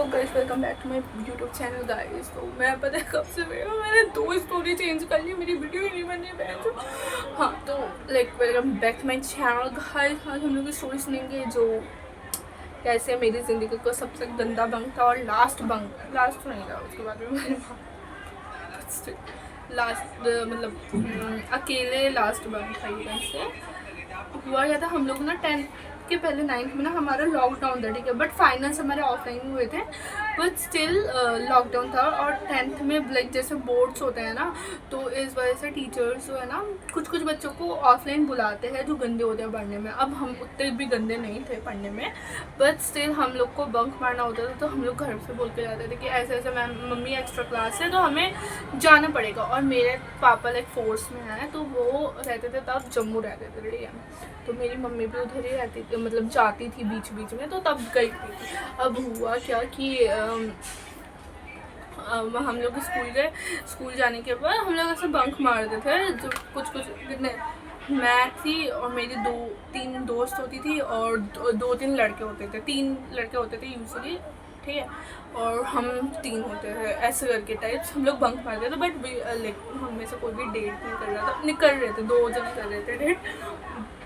Hello guys, welcome back to my YouTube channel guys. तो मैं पता है कब से मैंने 2 स्टोरी चेंज कर ली, मेरी वीडियो ही नहीं बन रही है। हाँ तो welcome back to my channel guys. आज हम लोग स्टोरी सुनेंगे जो कैसे मेरी ज़िंदगी का सबसे गंदा बंक था और लास्ट तो नहीं था, उसके बाद में लास्ट मतलब अकेले लास्ट बंक था। ये से हुआ क्या था, हम लोग ना 10th के पहले 9th में ना हमारा लॉकडाउन था, ठीक है, बट फाइनल्स हमारे ऑफलाइन हुए थे, बट स्टिल लॉकडाउन था। और 10th में लाइक जैसे बोर्ड्स होते हैं ना, तो इस वजह से टीचर्स जो है ना कुछ बच्चों को ऑफलाइन बुलाते हैं जो गंदे होते हैं पढ़ने में। अब हम उतने भी गंदे नहीं थे पढ़ने में, बट स्टिल हम लोग को बंक मारना होता था, तो हम लोग घर से बोल के जाते थे कि ऐसे ऐसे मैम मम्मी एक्स्ट्रा क्लास है तो हमें जाना पड़ेगा। और मेरे पापा लाइक फोर्स में है, तो वो रहते थे तब जम्मू रहते थे, ठीक है, तो मेरी मम्मी भी उधर ही रहती थी, मतलब जाती थी बीच बीच में, तो तब गई थी। अब हुआ क्या कि हम लोग स्कूल गए, स्कूल जाने के बाद हम लोग ऐसे बंक मारते थे। जो कुछ कितने मैं थी और मेरी 2-3 दोस्त होती थी और 2-3 लड़के होते थे, 3 लड़के होते थे यूजुअली, ठीक है, और हम 3 होते थे। ऐसे करके टाइप्स हम लोग बंक मारते थे, बट लाइक हम में से कोई भी डेट नहीं कर रहा था, निकल रहे थे, 2 जन कर रहे थे डेट,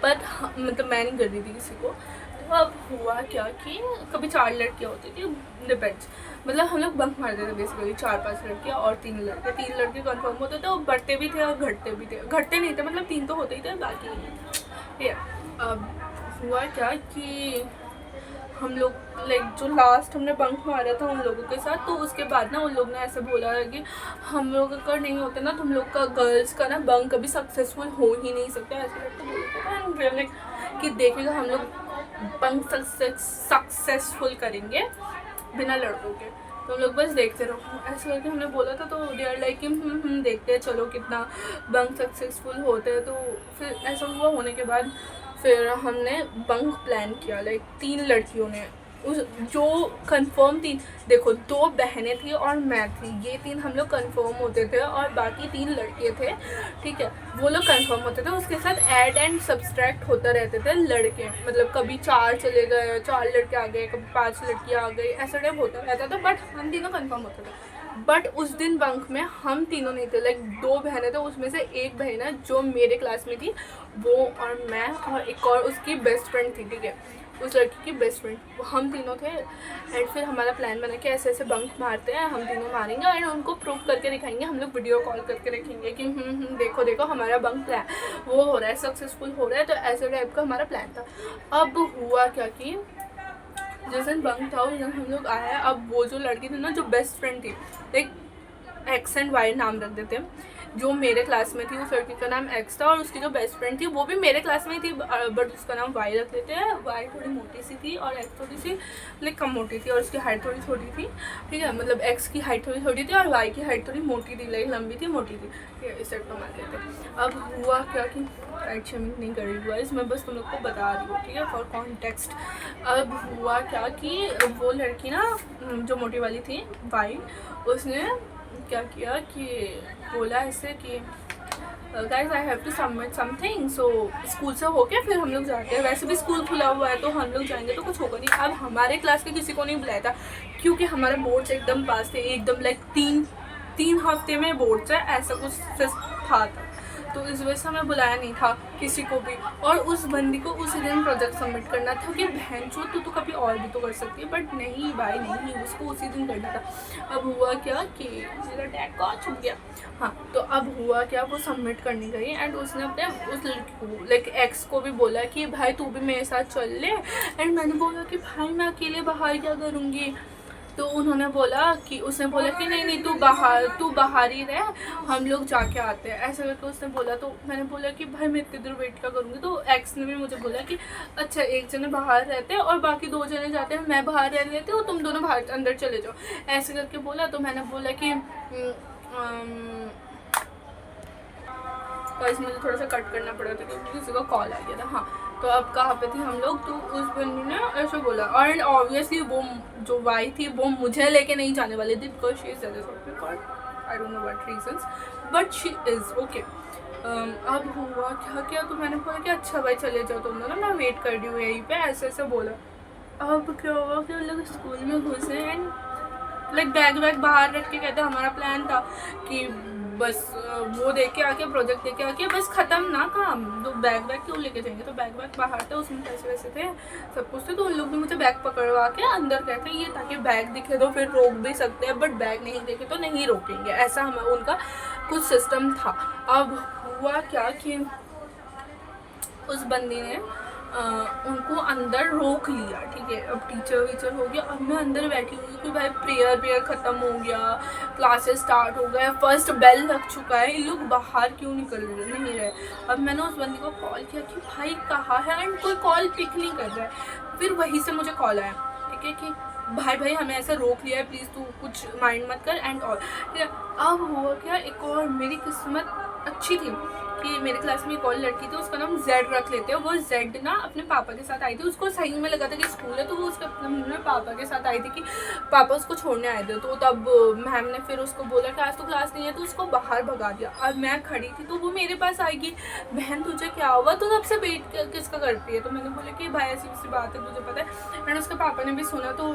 बट मतलब मैं नहीं कर रही थी किसी को। तो अब हुआ क्या कि कभी 4 लड़कियाँ होती थी, डिपेंड्स, मतलब हम लोग बंक मारते थे बेसिकली 4-5 लड़कियाँ और 3 लड़के। 3 लड़के कंफर्म होते थे, और बढ़ते भी थे और घटते भी थे, घटते नहीं थे, मतलब 3 तो होते ही थे, बाकी नहीं। अब हुआ क्या कि हम लोग लाइक जो लास्ट हमने बंक मारा था उन लोगों के साथ, तो उसके बाद ना उन लोग ने ऐसे बोला कि हम लोग का नहीं होता ना, तुम लोग का गर्ल्स का ना बंक कभी सक्सेसफुल हो ही नहीं सकता, ऐसे करके बोलते थे। लाइक कि देखेगा हम लोग बंक सक्सेसफुल करेंगे बिना लड़कों के, तो हम लोग बस देखते रहो, ऐसे करके हमने बोला था। तो दे आर लाइक कि देखते हैं चलो कितना बंक सक्सेसफुल होते हैं। तो फिर ऐसा हुआ, होने के बाद फिर हमने बंक प्लान किया, लाइक 3 लड़कियों ने, उस जो कंफर्म 3, देखो 2 बहनें थी और मैं थी, ये 3 हम लोग कंफर्म होते थे और बाकी 3 लड़के थे, ठीक है, वो लोग कंफर्म होते थे। उसके साथ ऐड एंड सब्सट्रैक्ट होता रहते थे लड़के, मतलब कभी 4 चले गए, 4 लड़के आ गए, कभी 5 लड़कियाँ आ गई, ऐसा टाइप होता रहता था, बट हम तीनों कंफर्म होते थे। बट उस दिन बंक में हम तीनों नहीं थे, लाइक 2 बहनें थे, उसमें से एक बहन है जो मेरे क्लास में थी, वो और मैं और एक और उसकी बेस्ट फ्रेंड थी, ठीक है, उस लड़की की बेस्ट फ्रेंड, हम तीनों थे। एंड फिर हमारा प्लान बना कि ऐसे ऐसे बंक मारते हैं, हम तीनों मारेंगे एंड उनको प्रूफ करके दिखाएंगे, हम लोग वीडियो कॉल करके रखेंगे कि देखो देखो हमारा बंक प्लान वो हो रहा है, सक्सेसफुल हो रहा है। तो ऐसे टाइप का हमारा प्लान था। अब हुआ क्या कि जिस दिन बंक था उस दिन हम लोग आया, अब वो जो लड़की थी ना, जो बेस्ट फ्रेंड थी, एक एक्स एंड वाई नाम रख देते हैं, जो मेरे क्लास में थी उस लड़की का नाम एक्स था, और उसकी जो बेस्ट फ्रेंड थी वो भी मेरे क्लास में ही थी, बट उसका नाम वाई रख देते हैं। वाई थोड़ी मोटी सी थी और एक्स थोड़ी सी लाइक कम मोटी थी, और उसकी हाइट थोड़ी छोटी थी, ठीक है, मतलब एक्स की हाइट थोड़ी छोटी थी और वाई की हाइट थोड़ी मोटी थी, लाइक लंबी थी मोटी थी, ठीक है, इस टाइप का मान लेते। अब हुआ क्या कि राइट शेमिंग नहीं कर रही हुआ, मैं बस तुम लोग को बता रही हूँ, ठीक है, फॉर कॉन्टेक्स्ट। अब हुआ क्या कि वो लड़की ना जो मोटी वाली थी वाई, उसने क्या किया कि बोला ऐसे कि guys I have to submit something, so school से होके फिर हम लोग जाते हैं, वैसे भी स्कूल खुला हुआ है तो हम लोग जाएंगे तो कुछ होगा नहीं। अब हमारे क्लास के किसी को नहीं बुलाया था, क्योंकि हमारे बोर्ड्स एकदम पास थे, एकदम लाइक 3 हफ्ते में बोर्ड्स है, ऐसा कुछ था, तो इस वजह से हमें बुलाया नहीं था किसी को भी। और उस बंदी को उसी दिन प्रोजेक्ट सबमिट करना था कि बहन चो तू तो कभी और भी तो कर सकती है, बट नहीं भाई नहीं, उसको उसी दिन करना था। अब हुआ क्या कि मेरा टैग का छुप गया, हाँ, तो अब हुआ क्या, वो सबमिट करने गई एंड उसने अपने उस लड़की को लाइक एक्स को भी बोला कि भाई तू भी मेरे साथ चल ले, एंड मैंने बोला कि भाई मैं अकेले बाहर क्या करूँगी। तो उन्होंने बोला कि उसने बोला कि नहीं तू बाहर ही रह, हम लोग जाके आते हैं, ऐसे करके उसने बोला। तो मैंने बोला कि भाई मैं इतनी देर वेट क्या करूँगी। तो एक्स ने भी मुझे बोला कि अच्छा एक जने बाहर रहते हैं और बाकी 2 जने जाते हैं, मैं बाहर रह लेती हूँ, तुम दोनों बाहर अंदर चले जाओ, ऐसे करके बोला। तो मैंने बोला कि बस मुझे थोड़ा सा कट करना पड़ा था क्योंकि किसी का कॉल आ गया था। हाँ, तो अब कहाँ पे थे हम लोग, तो उस बंदी ने ऐसे बोला, और ऑब्वियसली वो जो वाई थी वो मुझे लेके नहीं जाने वाली थी, because she is I don't know what reasons, but she is okay. अब हुआ क्या, तो मैंने बोला कि अच्छा भाई चले जाओ तुम दोनों, मैं वेट कर रही हूँ यहीं पे, ऐसे ऐसे बोला। अब क्या हुआ कि हम लोग स्कूल में घुसे एंड लाइक बैग वैग बाहर रख के कहते हमारा प्लान था कि बस वो दे के आके प्रोजेक्ट दे के आके बस ख़त्म ना काम, तो बैग वैग क्यों लेके जाएंगे, तो बैग वैग बाहर था, उसमें पैसे वैसे थे सब कुछ थे, तो उन लोग भी मुझे बैग पकड़वा के अंदर कहते हैं ये ताकि बैग दिखे तो फिर रोक भी सकते हैं, बट बैग नहीं देखे तो नहीं रोकेंगे, ऐसा हम उनका कुछ सिस्टम था। अब हुआ क्या कि उस बंदी ने उनको अंदर रोक लिया, ठीक है। अब टीचर वीचर हो गया, अब मैं अंदर बैठी हुई कि भाई प्रेयर ख़त्म हो गया, क्लासेस स्टार्ट हो गए, फर्स्ट बेल लग चुका है, ये लोग बाहर क्यों नहीं रहे। अब मैंने उस बंदी को कॉल किया कि भाई कहाँ है, एंड कोई कॉल पिक नहीं कर रहा है। फिर वहीं से मुझे कॉल आया, ठीक है, कि भाई हमें ऐसे रोक लिया है, प्लीज़ तू कुछ माइंड मत कर एंड ऑल, ठीक है। अब हुआ क्या, एक और मेरी किस्मत अच्छी थी कि मेरे क्लास में एक और लड़की थी, उसका नाम जेड रख लेते हैं। वो जेड ना अपने पापा के साथ आई थी, उसको सही में लगा था कि स्कूल है, तो वो उसके अपने पापा के साथ आई थी कि पापा उसको छोड़ने आए थे। तो तब मैम ने फिर उसको बोला कि आज तो क्लास नहीं है, तो उसको बाहर भगा दिया। अब मैं खड़ी थी तो वो मेरे पास आएगी, बहन तुझे क्या हुआ, तो तब से वेट किसका करती है। तो मैंने बोला कि भाई ऐसी सी बात है, तुझे पता है। एंड उसके पापा ने भी सुना, तो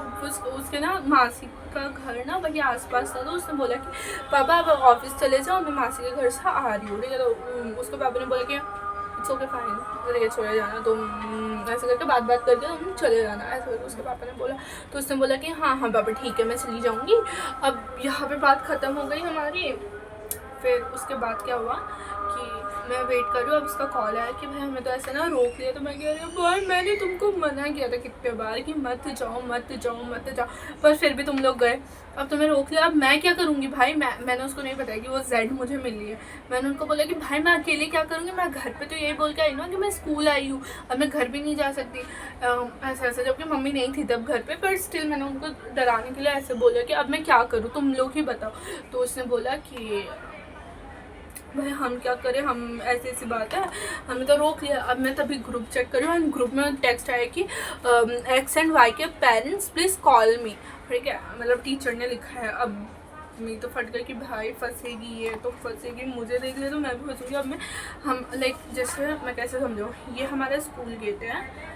उसके ना मासी का घर ना वही आसपास था, तो उसने बोला कि पापा अब ऑफिस चले जाओ, मैं मासी के घर से आ रही हूँ, ठीक है। तो उसके पापा ने बोला कि इट्स ओके फाइन, ये छोड़े जाना, तुम ऐसे करके बात करके तुम चले जाना, ऐसे करके उसके पापा ने बोला। तो उसने बोला कि हाँ पापा ठीक है, मैं चली जाऊँगी। अब यहाँ पे बात ख़त्म हो गई हमारी। फिर उसके बाद क्या हुआ कि मैं वेट कर रही हूँ, अब उसका कॉल आया कि भाई हमें तो ऐसे ना रोक लिया। तो मैं कह रही हूँ भाई मैंने तुमको मना किया था कितने बार कि मत जाओ, पर फिर भी तुम लोग गए, अब तुम्हें रोक लिया, अब मैं क्या करूँगी भाई। मैंने उसको नहीं बताया कि वो जेड मुझे मिल रही है। मैंने उनको बोला कि भाई मैं अकेले क्या करूँगी, मैं घर पे तो यही बोल के आई ना कि मैं स्कूल आई हूँ, अब मैं घर भी नहीं जा सकती ऐसा जबकि मम्मी नहीं थी तब घर पे, पर स्टिल मैंने उनको डराने के लिए ऐसे बोला कि अब मैं क्या करूँ, तुम लोग ही बताओ। तो उसने बोला कि भाई हम क्या करें, हम ऐसी बात है, हमें तो रोक लिया। अब मैं तभी ग्रुप चेक कर रही हूँ, ग्रुप में टेक्स्ट आया कि एक्स एंड वाई के पेरेंट्स प्लीज़ कॉल मी, ठीक है, मतलब टीचर ने लिखा है। अब मैं तो फट गई कि भाई फंसेगी, ये तो फंसेगी, मुझे देख ले तो मैं भी फंसूँगी। अब हम लाइक जैसे मैं कैसे समझाऊँ, ये हमारा स्कूल गेट है,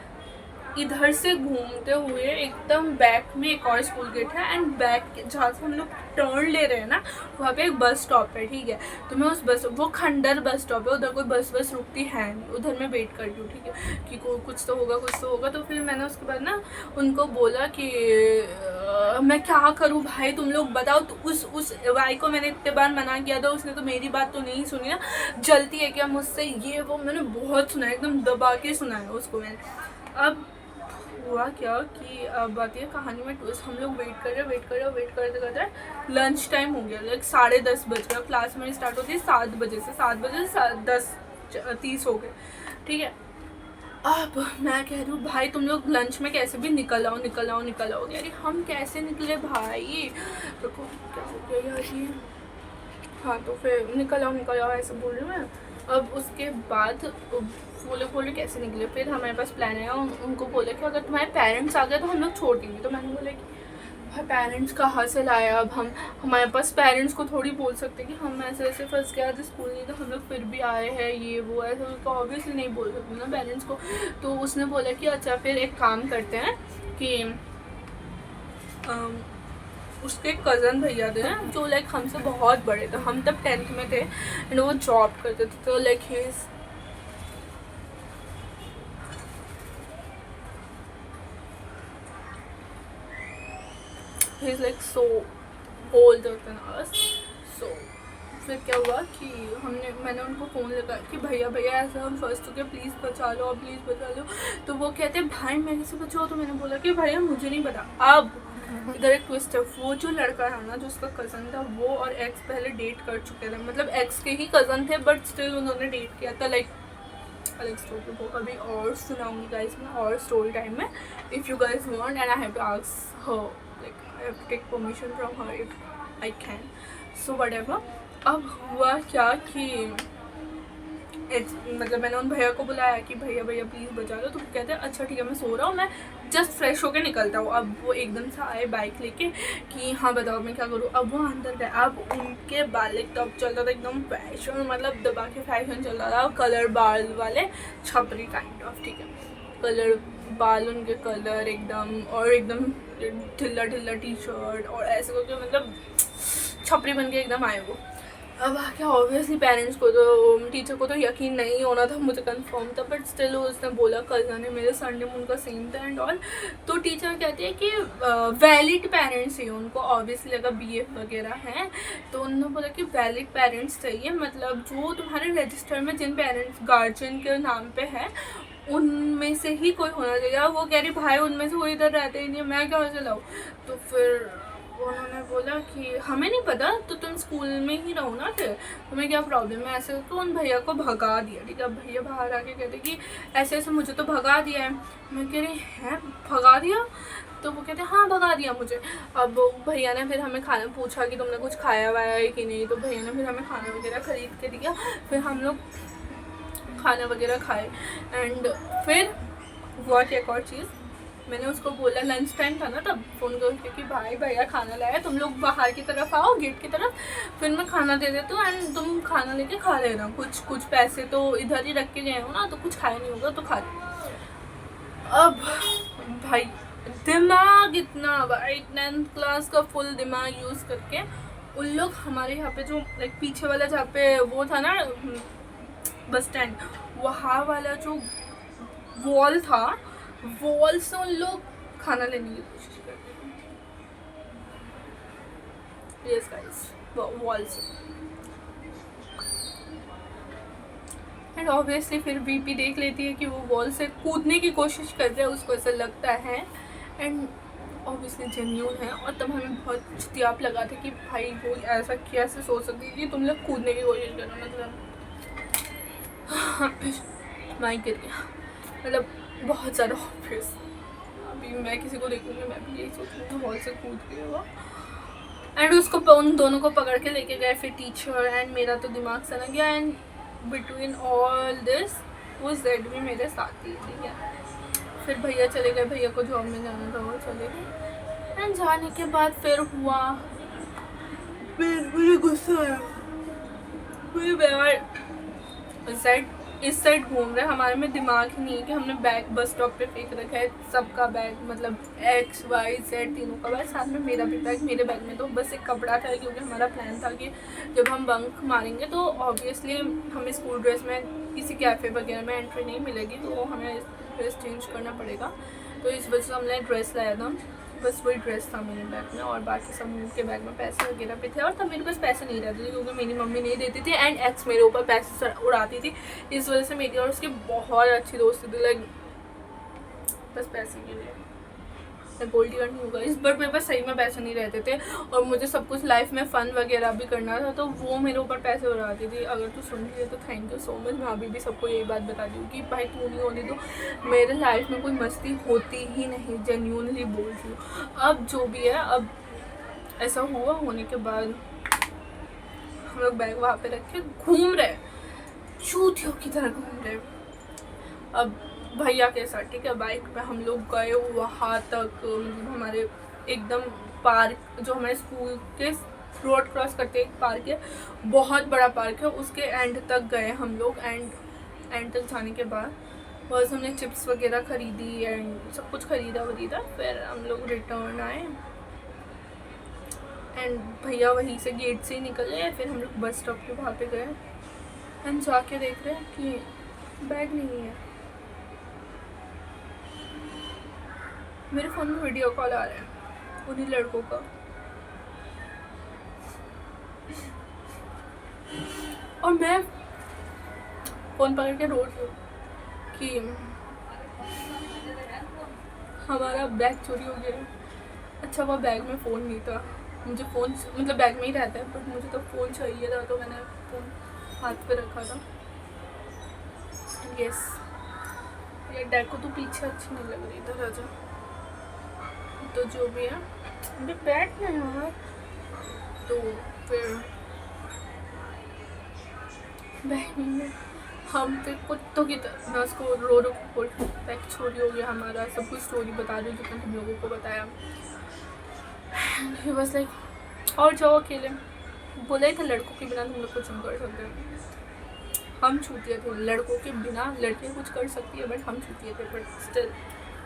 इधर से घूमते हुए एकदम बैक में एक और स्कूल गेट है, एंड बैक जहाँ से हम लोग टर्न ले रहे हैं ना वहाँ पे एक बस स्टॉप है, ठीक है। तो मैं उस वो खंडर बस स्टॉप है, उधर कोई बस रुकती है नहीं, उधर मैं वेट कर रही हूँ, ठीक है, कि कुछ तो होगा। तो फिर मैंने उसके बाद ना उनको बोला कि मैं क्या करूँ भाई, तुम लोग बताओ। तो उस वाई को मैंने इतने बार मना किया था, उसने तो मेरी बात तो नहीं सुनी ना, जलती है क्या मुझसे, ये वो मैंने बहुत सुना, एकदम दबा के सुना है उसको मैंने। अब हुआ क्या कि अब आती है कहानी में ट्विस्ट। हम लोग वेट करते लंच टाइम हो गया, लाइक 10:30 बज गया। क्लास मेरी स्टार्ट होती है 7 बजे से, 10:30 हो गए, ठीक है। अब मैं कह रही हूँ भाई तुम लोग लंच में कैसे भी निकल आओ। अरे हम कैसे निकले भाई, देखो कैसे क्या यार ये, हाँ तो फिर निकल आओ ऐसे बोल रही हूँ मैं। अब उसके बाद वो लोग बोले कैसे निकले, फिर हमारे पास प्लान आया, उनको बोला कि अगर तुम्हारे पेरेंट्स आ गए तो हम लोग छोड़ देंगे। तो मैंने बोला कि भाई पेरेंट्स कहाँ से लाया, अब हमारे पास पेरेंट्स को थोड़ी बोल सकते कि हम ऐसे फंस गया आज स्कूल नहीं, तो हम लोग फिर भी आए हैं, ये वो ऐसे उनको ऑब्वियसली नहीं बोल सकते ना पेरेंट्स को। तो उसने बोला कि अच्छा फिर एक काम करते हैं कि उसके कज़न भैया थे जो लाइक हमसे बहुत बड़े थे, हम तब 10th में थे एंड वो जॉब करते थे। तो like he is like so older than us. So फिर क्या हुआ कि मैंने उनको फ़ोन लगाया कि भैया ऐसा हम फंस चुके, प्लीज़ बचा लो। तो वो कहते भाई मैं कैसे बचाओ। तो मैंने बोला कि भैया मुझे नहीं पता। अब इधर एक ट्विस्ट है, वो जो लड़का था ना जो उसका कज़न था, वो और एक्स पहले डेट कर चुके थे, मतलब एक्स के ही कज़न थे बट स्टिल उन्होंने डेट किया था। लाइक अलग स्टोरी वो कभी और सुनाऊंगी गाइस मैं, और स्टोरी टाइम में, if you guys want, and I have to ask her, like I have to take permission from her if I can, so whatever. अब हुआ क्या कि मतलब मैंने उन भैया को बुलाया कि भैया प्लीज़ बचा लो। तो कहते हैं अच्छा ठीक है मैं सो रहा हूँ, मैं जस्ट फ्रेश होकर निकलता हूँ। अब वो एकदम से आए बाइक लेके कि हाँ बताओ मैं क्या करूँ। अब वो अंदर गए, अब उनके बाल एकदम चल रहा था, एकदम फैशन, मतलब दबा के फैशन चल रहा था, कलर बाल वाले छपरी काइंड ऑफ, ठीक है, कलर बाल उनके कलर एकदम, और एकदम ढिल्ला ढिल्ला टी शर्ट और ऐसे करके मतलब छपरी बन के एकदम आए वो। अब आके ऑब्वियसली पेरेंट्स को तो टीचर को तो यकीन नहीं होना था, मुझे कंफर्म था, बट स्टिल उसने बोला कल जाने मेरे संडे में उनका सेम था एंड ऑल। तो टीचर कहती है कि वैलिड पेरेंट्स चाहिए उनको, ऑब्वियसली अगर BF वगैरह हैं तो उन्होंने बोला कि वैलिड पेरेंट्स चाहिए, मतलब जो तुम्हारे रजिस्टर में जिन पेरेंट्स गार्जियन के नाम पे है उनमें से ही कोई होना चाहिए। वो कह रही भाई उनमें से कोई इधर रहते ही नहीं, मैं क्या से लाऊँ। तो फिर उन्होंने बोला कि हमें नहीं पता, तो तुम स्कूल में ही रहो ना, फिर तुम्हें क्या प्रॉब्लम है। ऐसे तो उन भैया को भगा दिया, ठीक है। भैया बाहर आके कहते कि ऐसे ऐसे मुझे तो भगा दिया है। मैं कह रही हैं भगा दिया, तो वो कहते हाँ भगा दिया मुझे। अब भैया ने फिर हमें खाना पूछा कि तुमने कुछ खाया वाया है कि नहीं, तो भैया ने फिर हमें खाना वगैरह ख़रीद के दिया। फिर हम लोग खाना वगैरह खाए एंड फिर हुआ क्या एक और चीज़, मैंने उसको बोला लंच टाइम था ना तब, फ़ोन करके कि भाई भैया खाना लाया, तुम लोग बाहर की तरफ आओ गेट की तरफ, फिर मैं खाना दे देती हूँ एंड तुम खाना लेके खा लेना। कुछ पैसे तो इधर ही रख के गए हो ना, तो कुछ खाया नहीं होगा तो खा लो। अब भाई दिमाग इतना भाई 9th क्लास का फुल दिमाग यूज़ करके उन लोग हमारे यहाँ पे जो लाइक पीछे वाला जहाँ पे वो था ना बस स्टैंड, वहाँ वाला जो वॉल था, वॉल से उन लोग खाना लेने की कोशिश करते हैं। यस गाइस, वॉल से। एंड ऑब्वियसली फिर VP देख लेती है कि वो वॉल से कूदने की कोशिश कर रहे हैं, उसको ऐसा लगता है एंड ऑब्वियसली जेन्यून है। और तब हमें बहुत चितियाप लगा था कि भाई वो ऐसा कैसे सोच सकती है कि तुम लोग कूदने की कोशिश करो, मतलब माइक गिर गया, मतलब बहुत ज़्यादा ऑब्वियस। अभी मैं किसी को देखूँगी मैं भी यही सोचूँगी वॉल से कूद के हुआ। एंड उसको उन दोनों को पकड़ के लेके गए फिर टीचर एंड मेरा तो दिमाग सना गया। एंड बिटवीन ऑल दिस वो जेड भी मेरे साथ ही, ठीक है। फिर भैया चले गए, भैया को जॉब में जाना था, वो चले गए। एंड जाने के बाद फिर हुआ, फिर मुझे गुस्सा आया, मुझे व्यवहार इस साइड घूम रहे, हमारे में दिमाग ही नहीं है कि हमने बैग बस स्टॉप पे फेंक रखा है, सबका बैग, मतलब XYZ तीनों का बैग, साथ में मेरा भी बैग। मेरे बैग में तो बस एक कपड़ा था, क्योंकि हमारा प्लान था कि जब हम बंक मारेंगे तो ऑब्वियसली हमें स्कूल ड्रेस में किसी कैफ़े वगैरह में एंट्री नहीं मिलेगी, तो हमें ड्रेस चेंज करना पड़ेगा। तो इस वजह से हमने ड्रेस लाया था, बस वही ड्रेस था मेरे बैग में, और बाकी सब के बैग में पैसे वगैरह पे थे। और तब मेरे पास पैसे नहीं रहते थे क्योंकि मेरी मम्मी नहीं देती थी एंड एक्स मेरे ऊपर पैसे उड़ाती थी। इस वजह से मेरी और उसकी बहुत अच्छी दोस्ती थी, लाइक बस पैसे के लिए। गोल्डी नहीं होगा इस, बट मेरे पास सही में पैसे नहीं रहते थे और मुझे सब कुछ लाइफ में फ़न वगैरह भी करना था, तो वो मेरे ऊपर पैसे उड़ाती थी। अगर तू सुन रही है तो थैंक यू सो मच। मैं अभी भी सबको यही बात बता दी हूँ कि भाई तू नहीं होने दो, मेरे लाइफ में कोई मस्ती होती ही नहीं, जेन्यूनली बोल रही हूँ। अब जो भी है, अब ऐसा हुआ, होने के बाद हम लोग बैग वहाँ पे रख के घूम रहे, चूतियों की तरह घूम रहे। अब भैया के साथ, ठीक है, बाइक पे हम लोग गए वहाँ तक, मतलब हमारे एकदम पार्क, जो हमारे स्कूल के रोड क्रॉस करते एक पार्क है, बहुत बड़ा पार्क है, उसके एंड तक गए हम लोग। एंड तक जाने के बाद बस हमने चिप्स वगैरह ख़रीदी एंड सब कुछ ख़रीदा, फिर हम लोग रिटर्न आए एंड भैया वहीं से गेट से ही निकले। फिर हम लोग बस स्टॉप के वहाँ पे गए एंड जाके देख रहे हैं कि बैग नहीं है। मेरे फ़ोन में वीडियो कॉल आ रहा है उन्हीं लड़कों का, और मैं फ़ोन पकड़ के रो रही हूँ कि हमारा बैग चोरी हो गया। अच्छा वो बैग में फ़ोन नहीं था, मुझे फ़ोन मतलब बैग में ही रहता है, बट मुझे तो फ़ोन चाहिए था, तो मैंने फ़ोन हाथ पे रखा था। यस, ये डैड को तो पीछे अच्छी नहीं लग रही था राजा। तो जो भी है, अभी बैठ ना यार। तो फिर बहन हम फिर कुत्तों की तरह, मैं उसको रो बैग चोरी हो गया हमारा, सब कुछ स्टोरी बता रही हूँ जितना तुम लोगों को बताया। बस लाइक और जाओ अकेले, बोला ही था लड़कों के बिना तुम लोग कुछ नहीं कर सकते। हम छूतिए थे, लड़कों के बिना लड़कियाँ कुछ कर सकती है बट हम छूतिए थे, बट स्टिल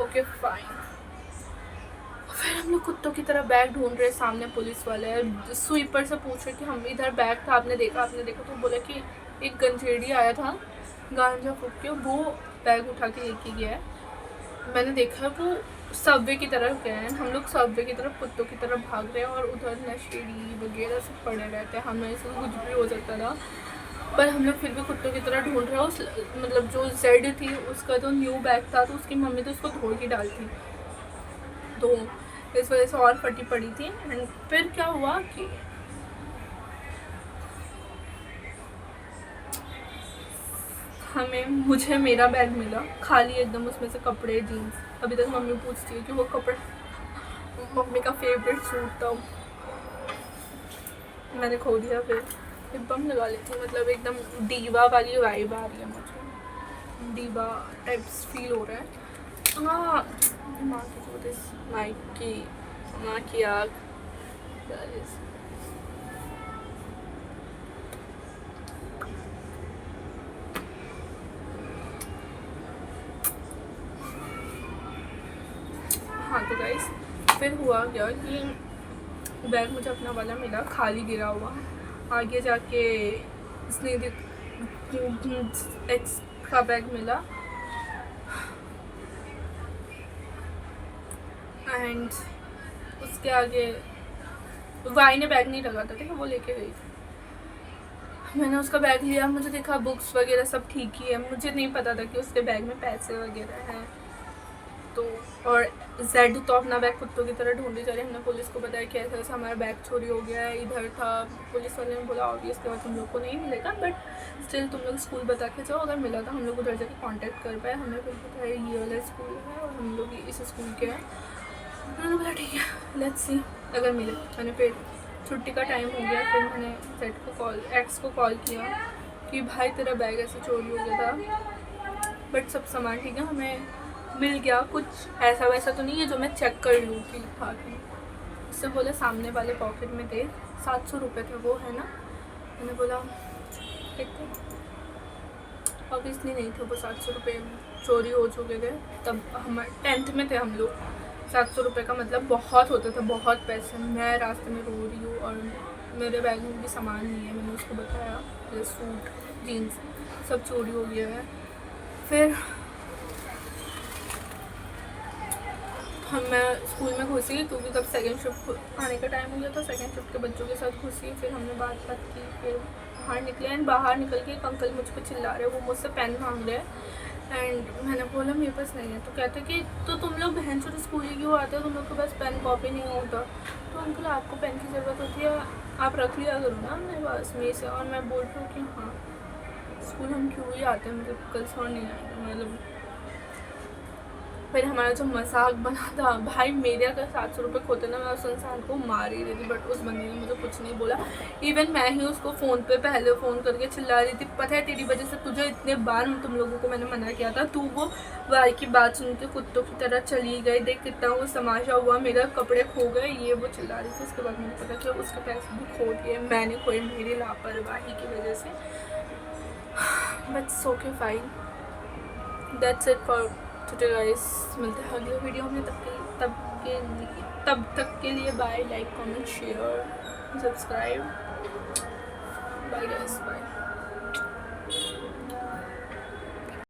ओके फाइन। फिर हम लोग कुत्तों की तरह बैग ढूंढ रहे, सामने पुलिस वाले हैं, स्वीपर से पूछ रहे कि हम इधर बैग था, आपने देखा? तो बोला कि एक गंजेड़ी आया था गांजा फूक के, वो बैग उठा के लेके गया है। मैंने देखा वो सबवे की तरफ गए हैं, हम लोग सबवे की तरफ कुत्तों की तरफ भाग रहे हैं और उधर नशेड़ी वगैरह सब पड़े रहते हैं, हमें से कुछ भी हो सकता था। पर हम लोग फिर भी कुत्तों की तरह ढूंढ रहे हैं। उस मतलब जो जेड थी उसका तो न्यू बैग था, तो उसकी मम्मी तो उसको धो के डालती, तो इस वजह से और फटी पड़ी थी। एंड फिर क्या हुआ कि मुझे मेरा बैग मिला खाली एकदम, उसमें से कपड़े, जीन्स। अभी तक मम्मी पूछती है कि वो कपड़ा मम्मी का फेवरेट सूट था, मैंने खो दिया। फिर बम लगा लेती, मतलब एकदम डीवा वाली वाइब आ रही है मुझे, डीवा टाइप्स फील हो रहा है। हाँ, माँ की आग। हाँ तो गाइस, फिर हुआ क्या कि बैग मुझे अपना वाला मिला, खाली गिरा हुआ। आगे जाके एक्स का बैग मिला, एंड उसके आगे वाई ने बैग नहीं लगा था, ठीक है, वो लेके गई थी। मैंने उसका बैग लिया, मुझे देखा बुक्स वगैरह सब ठीक ही है, मुझे नहीं पता था कि उसके बैग में पैसे वगैरह हैं। तो और जेड तो अपना बैग कुत्तों की तरह ढूंढी जा रही। हमने पुलिस को बताया कि ऐसा ऐसा हमारा बैग चोरी हो गया है, इधर था। पुलिस वाले ने बोला ऑब्वियस के बाद तुम लोग को नहीं मिलेगा, बट स्टिल तुम लोग स्कूल बता के जाओ, अगर मिला तो हम लोग उधर जाके कांटेक्ट कर पाए। हमने फिर बताया ये वाला स्कूल है और हम लोग इस स्कूल के हैं। उन्होंने बोला ठीक है, लेट्स सी अगर मिले। मैंने फिर छुट्टी का टाइम हो गया, फिर मैंने एक्स को कॉल किया कि भाई तेरा बैग ऐसे चोरी हो गया था, बट सब सामान ठीक है, हमें मिल गया, कुछ ऐसा वैसा तो नहीं है जो मैं चेक कर लूँ कि था कि। उससे बोले सामने वाले पॉकेट में थे 700 रुपये थे, वो है ना। मैंने बोला देखो, ऑब्वियसली नहीं थे वो 700 रुपये, चोरी हो चुके थे। तब हम 10th में थे हम लोग। 700 रुपये का मतलब बहुत होता था, बहुत पैसे। मैं रास्ते में रो रही हूँ और मेरे बैग में भी सामान नहीं है। मैंने उसको बताया, मेरे सूट, जीन्स सब चोरी हो गया है। फिर मैं स्कूल में घुसी, क्योंकि तब सेकेंड शिफ्ट आने का टाइम हो गया था, सेकेंड शिफ्ट के बच्चों के साथ घुसी। फिर हमने बात की, फिर बाहर निकले। एंड बाहर निकल के एक अंकल मुझ पर चिल्ला रहे, वो मुझसे पेन मांग रहे हैं। एंड मैंने बोला मेरे पास नहीं है। तो कहते कि तो तुम लोग बहन चोरी स्कूल ही क्यों आते हो, तुम लोग के पास पेन कॉपी नहीं होता। तो अंकल आपको पेन की ज़रूरत होती है, आप रख लिया करो ना मेरे पास में से। और मैं बोल रही हूँ कि हाँ स्कूल हम क्यों ही आते हैं, मतलब कल से और नहीं आएंगे, मतलब। फिर हमारा जो मजाक बना था, भाई मेरे अगर 700 रुपये खोते ना, मैं उस इंसान को मार ही रही थी, बट उस बंदे ने मुझे कुछ नहीं बोला। इवन मैं ही उसको फ़ोन पे पहले फ़ोन करके चिल्ला रही थी, पता है तेरी वजह से तुझे इतने बार तुम लोगों को मैंने मना किया था, तू वो भाई की बात सुन के कुत्तों की तरह चली गई, देख कितना वो समाशा हुआ, मेरा कपड़े खो गए, ये वो चिल्ला रही थी। उसके बाद मुझे पता चला उसके पैसे भी खो दिए, मैंने खोए मेरी लापरवाही की वजह से। But okay fine, that's it for today guys. मिलते हैं अगले वीडियो में, तब तक के लिए bye. Like, comment, share, subscribe. Bye guys, bye.